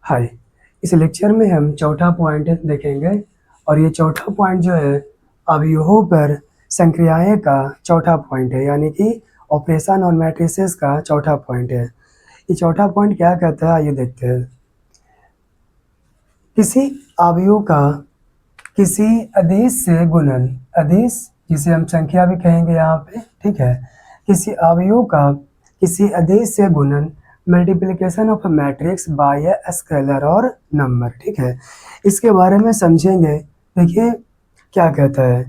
हाय। इस लेक्चर में हम चौथा पॉइंट देखेंगे और ये चौथा पॉइंट जो है अवयवों पर संक्रियाएं का चौथा पॉइंट है, यानी कि ऑपरेशन और मैट्रिसेस का चौथा पॉइंट है। ये चौथा पॉइंट क्या कहता है आइए देखते हैं। किसी अवयव का किसी अदिश से गुणन, अदिश जिसे हम संख्या भी कहेंगे यहाँ पे, ठीक है। किसी अवयव का किसी अदिश से गुणन, multiplication of matrix bye a scalar और नंबर, ठीक है। इसके बारे में समझेंगे। देखिए क्या कहता है।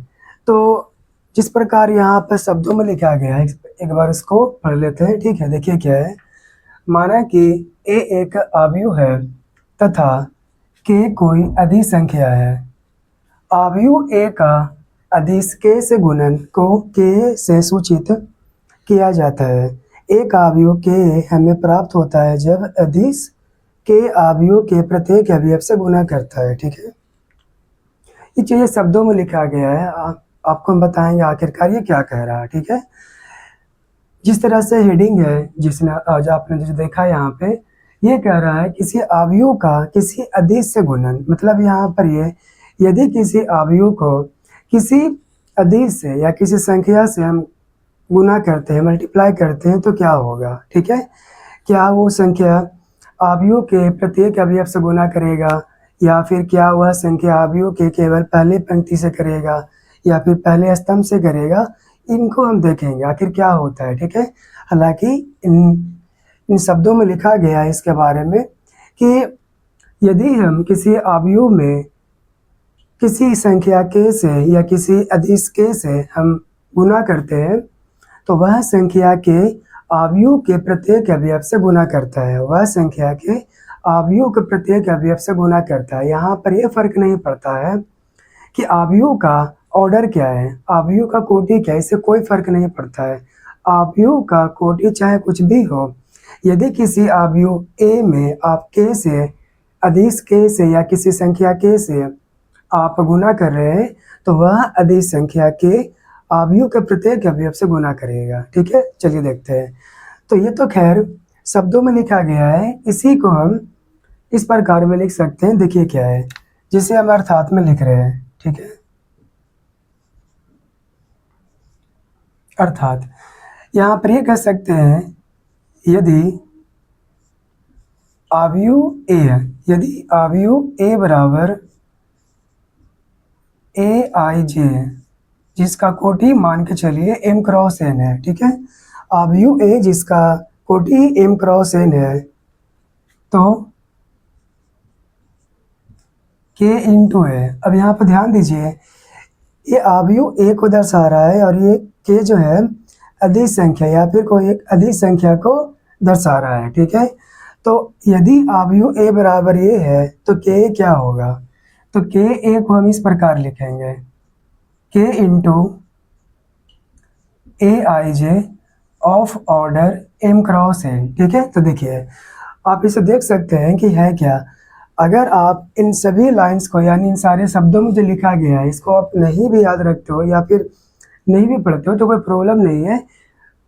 तो जिस प्रकार यहाँ पर शब्दों में लिखा गया है, एक बार इसको पढ़ लेते हैं, ठीक है। देखिए क्या है, माना कि ए एक अवयव है तथा के कोई अदिश संख्या है। अवयव ए का अदिश के से गुणन को के से सूचित किया जाता है। एक अवयव के हमें प्राप्त होता है जब अदिश के अवयव के प्रत्येक अवयव से गुणा करता है, ठीक है। ये चीजें शब्दों में लिखा गया है, आपको हम बताएंगे आखिरकार ये क्या कह रहा है, ठीक है। जिस तरह से हेडिंग है, जिसने आज आपने जो देखा यहाँ पे, ये कह रहा है किसी अवयव का किसी अदिश से गुणन, मतलब यहाँ पर ये यदि किसी अवयव को किसी अदिश से या किसी संख्या से हम गुना करते हैं, मल्टीप्लाई करते हैं, तो क्या होगा, ठीक है। क्या वो संख्या अवयव के प्रत्येक अवयव से गुना करेगा, या फिर क्या वह संख्या अवयव के केवल पहले पंक्ति से करेगा, या फिर पहले स्तंभ से करेगा, इनको हम देखेंगे आखिर क्या होता है, ठीक है। हालांकि इन शब्दों में लिखा गया है इसके बारे में कि यदि हम किसी अवयव में किसी संख्या के से या किसी अदिश के से हम गुना करते हैं, तो वह संख्या के अवयव के प्रत्येक अवयव से गुना करता है, वह संख्या के अवयव के प्रत्येक अवयव से गुना करता है। यहाँ पर यह फर्क नहीं पड़ता है कि अवयव का ऑर्डर क्या है, अवयव का कोटि क्या है, इससे कोई फर्क नहीं पड़ता है। अवयव का कोटि चाहे कुछ भी हो, यदि किसी अवयव ए में आप के से अदिश के से या किसी संख्या के से आप गुना कर रहे हैं, तो वह अदिश संख्या के अवयव के प्रत्येक अवयव से गुना करेगा, ठीक है। चलिए देखते हैं। तो ये तो खैर शब्दों में लिखा गया है, इसी को हम इस प्रकार में लिख सकते हैं। देखिए क्या है, जिसे हम अर्थात में लिख रहे हैं, ठीक है। अर्थात यहाँ पर ये कह सकते हैं, यदि अवयव ए है, यदि अवयव ए बराबर ए आई जे है, जिसका कोटि मान के चलिए m क्रॉस n है, ठीक है। अवयव ए जिसका कोटि m क्रॉस n है, तो k इंटू है। अब यहाँ पर ध्यान दीजिए, ये अवयव ए को दर्शा रहा है और ये k जो है अदिश संख्या या फिर कोई एक अदिश संख्या को दर्शा रहा है, ठीक है। तो यदि अवयव ए बराबर ए है तो k क्या होगा, तो k ए को हम इस प्रकार लिखेंगे, k into A I J of order m cross n, ठीक है। तो देखिए आप इसे देख सकते हैं कि है क्या। अगर आप इन सभी लाइंस को, यानी इन सारे शब्दों में जो लिखा गया है, इसको आप नहीं भी याद रखते हो या फिर नहीं भी पढ़ते हो तो कोई प्रॉब्लम नहीं है,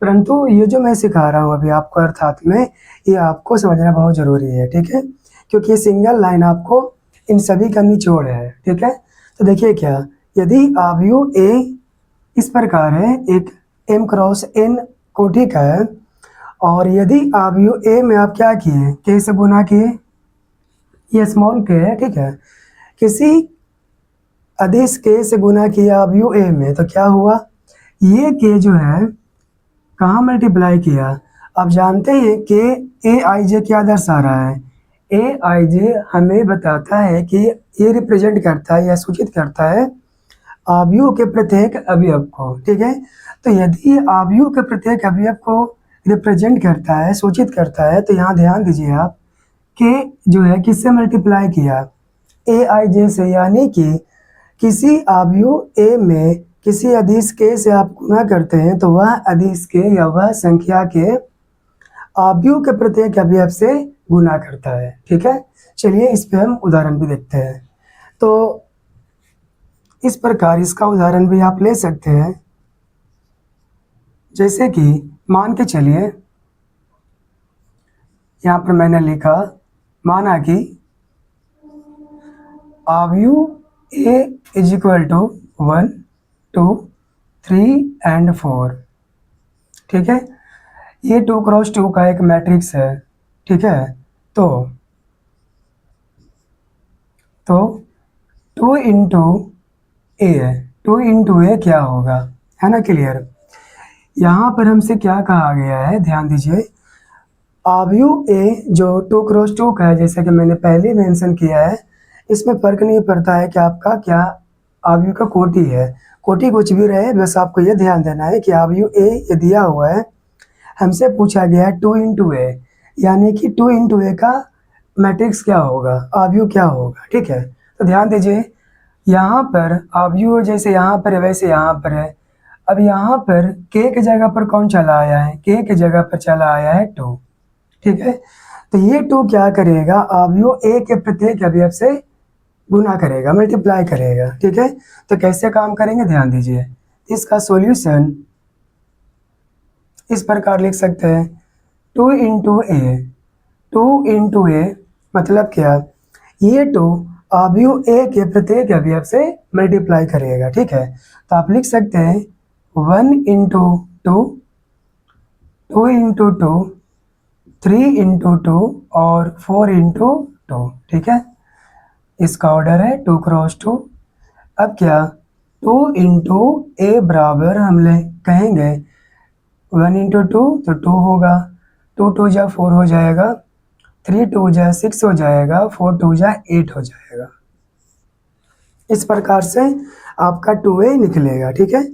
परंतु ये जो मैं सिखा रहा हूँ अभी आपको अर्थात में, ये आपको समझना बहुत ज़रूरी है, ठीक है। क्योंकि ये सिंगल लाइन आपको इन सभी का निचोड़ है, ठीक है। तो देखिए क्या, यदि अवयव ए इस प्रकार है, एक m क्रॉस n कोटि का है, और यदि अवयव ए में आप क्या किए, k से गुना किए, ये स्मॉल k है, ठीक है। किसी अदिश k से गुना किया अवयव ए में, तो क्या हुआ, ये k जो है कहाँ मल्टीप्लाई किया। आप जानते हैं कि ए आई जे क्या दर्शा रहा है, ए आई जे हमें बताता है कि ये रिप्रेजेंट करता है या सूचित करता है अवयव के प्रत्येक अवयव को, ठीक है। तो यदि अवयव के प्रत्येक अवयव को रिप्रेजेंट करता है, सूचित करता है, तो यहाँ ध्यान दीजिए आप कि जो है किससे मल्टीप्लाई किया, ए आई जे से, यानी कि किसी अवयव ए में किसी अदिश के से आप गुना करते हैं, तो वह अदिश के या वह संख्या के अवयव के प्रत्येक अवयव से गुना करता है, ठीक है। चलिए इस पे हम उदाहरण भी देखते हैं। तो इस प्रकार इसका उदाहरण भी आप ले सकते हैं, जैसे कि मान के चलिए यहाँ पर मैंने लिखा, माना कि आव्यू ए इज इक्वल टू 1 2 3 एंड 4, ठीक है। ये 2 क्रॉस 2 का एक मैट्रिक्स है, ठीक है। तो 2 इंटू ए है, 2 इंटू ए क्या होगा, है ना क्लियर। यहाँ पर हमसे क्या कहा गया है, ध्यान दीजिए। आव्यू ए जो 2 क्रॉस 2 का है, जैसे कि मैंने पहले मेंशन किया है, इसमें फर्क नहीं पड़ता है कि आपका क्या आव्यू का कोटि है, कोटि कुछ भी रहे, बस आपको ये ध्यान देना है कि आव्यू ए ये दिया हुआ है, हमसे पूछा गया है 2 इंटू ए, यानी कि 2 इंटू ए का मैट्रिक्स क्या होगा, आव्यू क्या होगा, ठीक है। तो ध्यान दीजिए, यहाँ पर आव्यू जैसे यहाँ पर है वैसे यहाँ पर है। अब यहाँ पर के की जगह पर कौन चला आया है, के की जगह पर चला आया है 2, ठीक है। तो ये 2 क्या करेगा, आव्यू ए के प्रत्येक अवयव से गुना करेगा, मल्टीप्लाई करेगा, ठीक है। तो कैसे काम करेंगे, ध्यान दीजिए। इसका सॉल्यूशन इस प्रकार लिख सकते हैं, 2 इंटू ए, 2 इंटू ए मतलब क्या, ये 2 आव्यू ए के प्रत्येक अवयव से मल्टीप्लाई करेगा, ठीक है। तो आप लिख सकते हैं 1 इंटू 2, 2 इंटू 2, 3 इंटू 2 और 4 इंटू 2, ठीक है। इसका ऑर्डर है 2 क्रॉस 2। अब क्या, 2 इंटू ए बराबर हम ले कहेंगे 1 इंटू 2 तो 2 होगा, 2 2 जा 4 हो जाएगा, 3 2 जा 6 हो जाएगा, 4 2 जा 8 हो जाएगा। इस प्रकार से आपका 2a निकलेगा, ठीक है।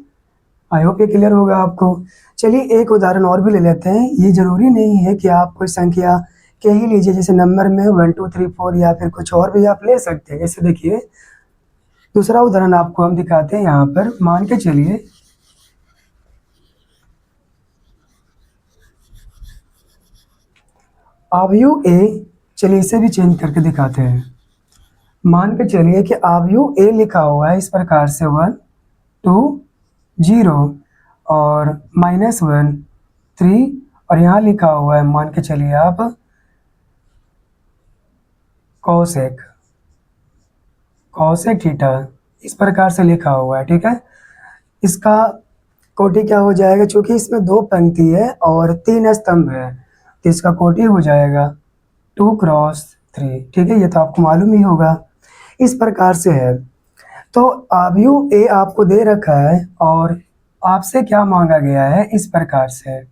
आई होप ये क्लियर होगा आपको। चलिए एक उदाहरण और भी ले लेते हैं। ये ज़रूरी नहीं है कि आप कोई संख्या के ही लीजिए, जैसे नंबर में 1 2 3 4 या फिर कुछ और भी आप ले सकते हैं। जैसे देखिए दूसरा उदाहरण आपको हम दिखाते हैं। यहाँ पर मान के चलिए आव्यू ए, चलिए इसे भी चेंज करके दिखाते हैं। मान के चलिए कि आव्यू ए लिखा हुआ है इस प्रकार से 1 2 0 और -1 3, और यहाँ लिखा हुआ है मान के चलिए आप कॉसेक थीटा, इस प्रकार से लिखा हुआ है, ठीक है। इसका कोटि क्या हो जाएगा, चूंकि इसमें 2 पंक्ति है और 3 स्तंभ है, तो इसका कोटि हो जाएगा 2 क्रॉस 3, ठीक है। ये तो आपको मालूम ही होगा। इस प्रकार से है। तो आव्यू ए आपको दे रखा है और आपसे क्या मांगा गया है, इस प्रकार से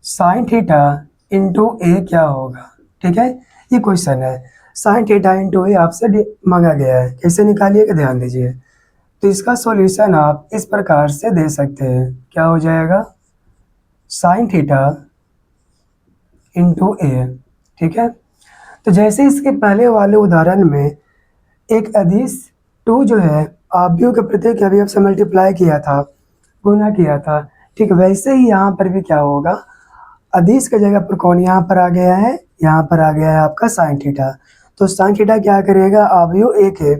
साइन थीटा इंटू ए क्या होगा, ठीक है। ये क्वेश्चन है, साइन थीटा इंटू ए आपसे मांगा गया है, कैसे निकालिएगा ध्यान दीजिए। तो इसका सॉल्यूशन आप इस प्रकार से दे सकते हैं, क्या हो जाएगा, साइन थीटा इंटू ए, ठीक है। तो जैसे इसके पहले वाले उदाहरण में एक अदिश 2 जो है आव्यू के प्रत्येक अवयव से मल्टीप्लाई किया था, गुना किया था, ठीक, वैसे ही यहाँ पर भी क्या होगा, अदिश की जगह पर कौन यहाँ पर आ गया है, यहाँ पर आ गया है आपका साइन थीटा। तो साइन थीटा क्या करेगा, आव्यू ए के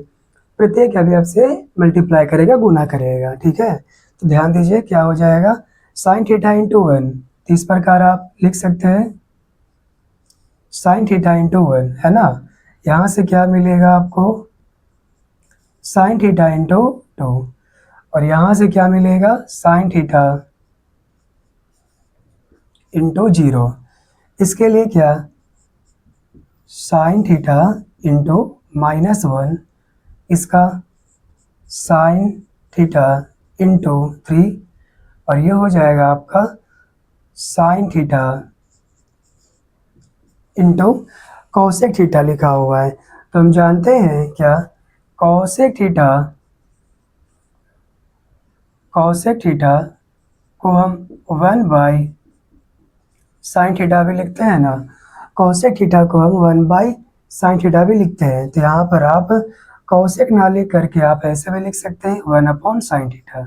प्रत्येक अवयव से मल्टीप्लाई करेगा, गुना करेगा, ठीक है। तो ध्यान दीजिए क्या हो जाएगा, साइन थीटा इंटू 1, इस प्रकार आप लिख सकते हैं साइन थीटा इंटू 1, है ना। यहाँ से क्या मिलेगा आपको, साइन थीटा इंटू 2, और यहाँ से क्या मिलेगा, साइन थीटा इंटू 0। इसके लिए क्या, साइन थीटा इंटू -1, इसका साइन थीटा इंटू 3, और ये हो जाएगा आपका sine theta into cosec theta लिखा हुआ है। तो हम जानते हैं क्या, कॉसेक थीटा को हम 1 साइन थीटा भी लिखते हैं ना, कॉसेक थीटा को हम 1 साइन थीटा भी लिखते हैं। तो यहाँ पर आप कॉसेक ना लिख करके आप ऐसे भी लिख सकते हैं 1 साइन थीटा,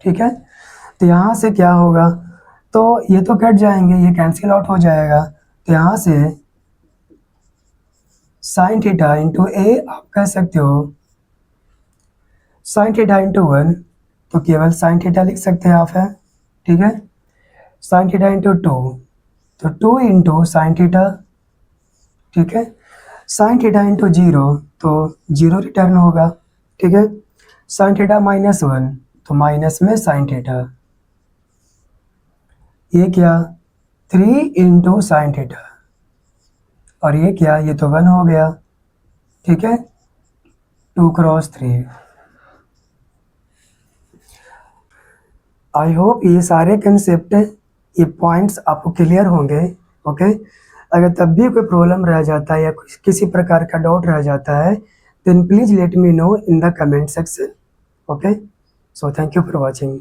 ठीक है। तो यहाँ से क्या होगा, तो ये तो कट जाएंगे, ये कैंसिल आउट हो जाएगा। तो यहाँ से साइन थीटा इंटू ए आप कह सकते हो साइन थीटा इंटू 1, तो केवल साइन थीटा लिख सकते हैं आप, है, ठीक है। साइन थीटा इंटू 2, तो 2 इंटू साइन थीटा, ठीक है। साइन थीटा इंटू जीरो तो जीरो रिटर्न होगा, ठीक है। साइन थीटा माइनस वन तो माइनस में साइन थीटा। ये क्या, थ्री इंटू साइन थीटा, और ये क्या, ये तो वन हो गया, ठीक है, 2×3। आई होप ये सारे कंसेप्ट, ये पॉइंट्स आपको क्लियर होंगे। ओके, अगर तब भी कोई प्रॉब्लम रह जाता है या किसी प्रकार का डाउट रह जाता है, then please let me know in the comment section. Okay, so thank you for watching.